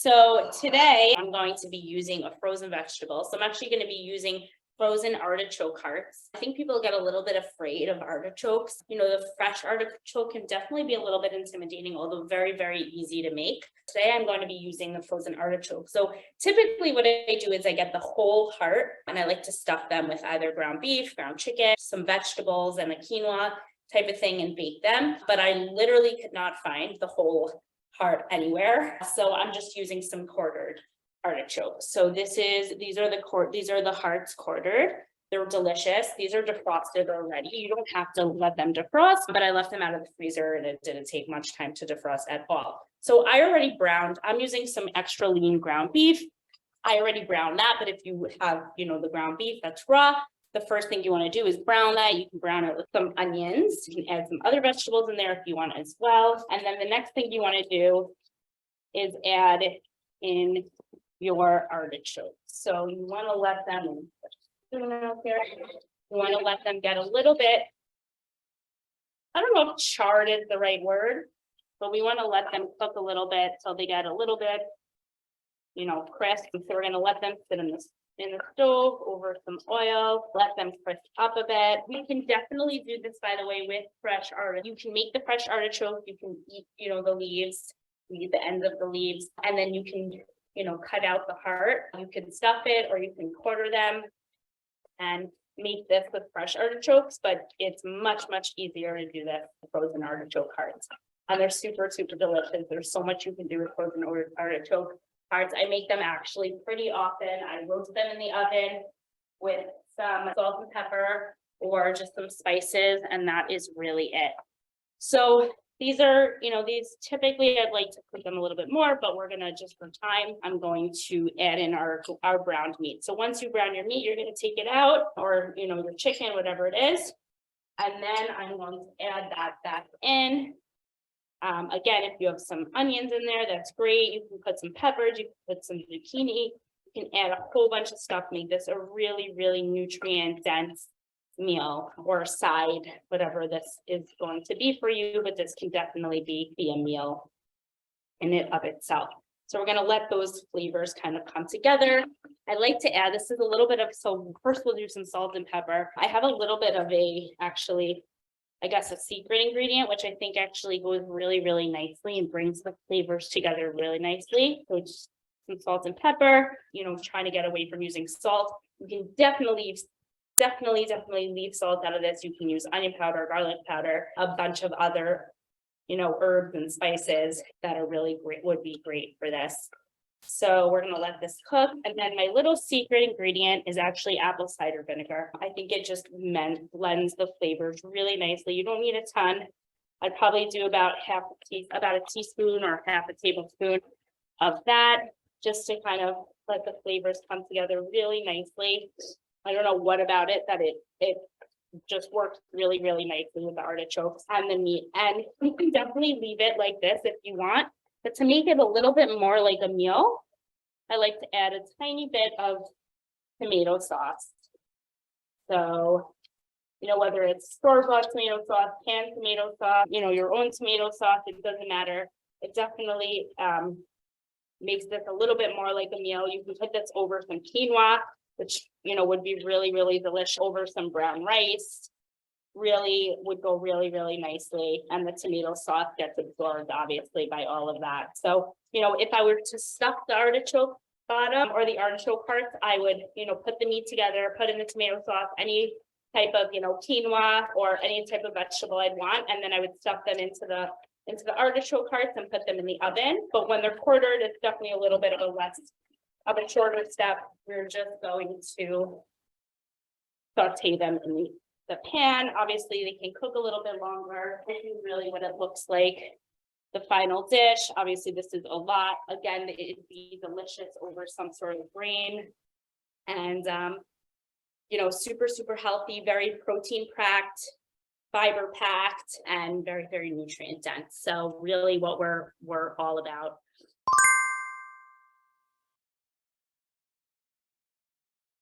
So today I'm going to be using a frozen vegetable. So I'm actually going to be using frozen artichoke hearts. I think people get a little bit afraid of artichokes. You know, the fresh artichoke can definitely be a little bit intimidating, although very, very easy to make. Today I'm going to be using the frozen artichoke. So typically what I do is I get the whole heart and I like to stuff them with either ground beef, ground chicken, some vegetables and a quinoa type of thing and bake them. But I literally could not find the whole heart anywhere. So I'm just using some quartered artichokes. So these are the hearts quartered. They're delicious. These are defrosted already. You don't have to let them defrost, but I left them out of the freezer and it didn't take much time to defrost at all. So I already browned. I'm using some extra lean ground beef. I already browned that, but if you have, the ground beef that's raw, the first thing you want to do is brown that. You can brown it with some onions. You can add some other vegetables in there if you want as well. And then the next thing you want to do is add in your artichokes. So you want to let them, get a little bit, I don't know if charred is the right word, but we want to let them cook a little bit till they get a little bit, crisp. So we're going to let them sit in the stove over some oil, let them crisp up a bit. You can definitely do this, by the way, with fresh artichoke. You can make the fresh artichoke, you can eat, the leaves, eat the ends of the leaves, and then you can, cut out the heart. You can stuff it or you can quarter them and make this with fresh artichokes, but it's much, much easier to do this with frozen artichoke hearts. And they're super, super delicious. There's so much you can do with frozen artichoke hearts. I make them actually pretty often. I roast them in the oven with some salt and pepper or just some spices, and that is really it. So these are, these typically I'd like to cook them a little bit more, but we're gonna, just for time, I'm going to add in our browned meat. So once you brown your meat, you're gonna take it out, or your chicken, whatever it is, and then I'm going to add that back in. Again, if you have some onions in there, that's great. You can put some peppers, you can put some zucchini, you can add a whole bunch of stuff, make this a really, really nutrient dense meal or side, whatever this is going to be for you, but this can definitely be a meal in and of itself. So we're going to let those flavors kind of come together. I like to add, this is a little bit of, so first we'll do some salt and pepper. I have a little bit of a secret ingredient, which I think actually goes really, really nicely and brings the flavors together really nicely. So just some salt and pepper, trying to get away from using salt. You can definitely leave salt out of this. You can use onion powder, garlic powder, a bunch of other, herbs and spices that are really great, would be great for this. So we're going to let this cook. And then my little secret ingredient is actually apple cider vinegar. I think it just blends the flavors really nicely. You don't need a ton. I'd probably do about a teaspoon or half a tablespoon of that, just to kind of let the flavors come together really nicely. I don't know what about it that it just works really, really nicely with the artichokes and the meat. And you can definitely leave it like this if you want. But to make it a little bit more like a meal, I like to add a tiny bit of tomato sauce. So, whether it's store-bought tomato sauce, canned tomato sauce, your own tomato sauce, it doesn't matter. It definitely makes this a little bit more like a meal. You can put this over some quinoa, which, would be really, really delicious, over some brown rice. Really would go really, really nicely. And the tomato sauce gets absorbed, obviously, by all of that. So, if I were to stuff the artichoke bottom or the artichoke hearts, I would, put the meat together, put in the tomato sauce, any type of, quinoa or any type of vegetable I'd want. And then I would stuff them into the artichoke hearts and put them in the oven. But when they're quartered, it's definitely a little bit of a shorter step. We're just going to saute them in the pan. Obviously, they can cook a little bit longer. This is really what it looks like. The final dish. Obviously, this is a lot. Again, it'd be delicious over some sort of grain. And super, super healthy, very protein packed, fiber packed, and very, very nutrient dense. So really what we're all about.